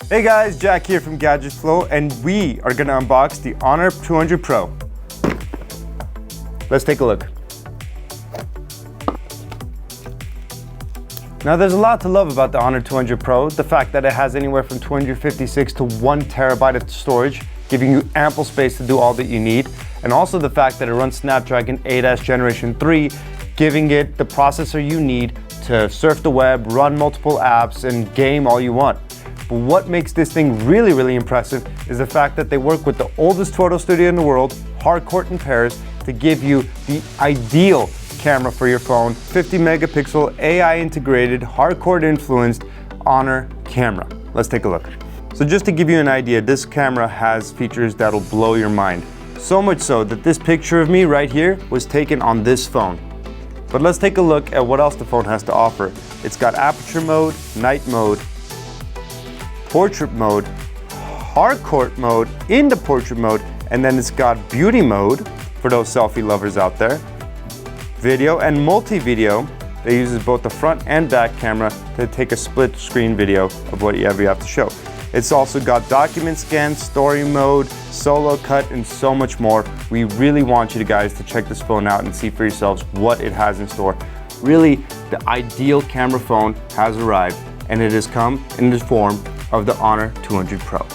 Hey guys, Jack here from Gadget Flow, and we are gonna unbox the Honor 200 Pro. Let's take a look. Now there's a lot to love about the Honor 200 Pro. The fact that it has anywhere from 256 to 1 terabyte of storage, giving you ample space to do all that you need. And also the fact that it runs Snapdragon 8S Generation 3, giving it the processor you need to surf the web, run multiple apps, and game all you want. But what makes this thing really, really impressive is the fact that they work with the oldest photo studio in the world, Harcourt in Paris, to give you the ideal camera for your phone, 50 megapixel AI integrated, Harcourt influenced Honor camera. Let's take a look. So just to give you an idea, this camera has features that'll blow your mind. So much so that this picture of me right here was taken on this phone. But let's take a look at what else the phone has to offer. It's got aperture mode, night mode, portrait mode, Harcourt mode into portrait mode, and then it's got beauty mode for those selfie lovers out there, video and multi-video that uses both the front and back camera to take a split screen video of whatever you have to show. It's also got document scan, story mode, solo cut, and so much more. We really want you guys to check this phone out and see for yourselves what it has in store. Really, the ideal camera phone has arrived, and it has come in the form of the Honor 200 Pro.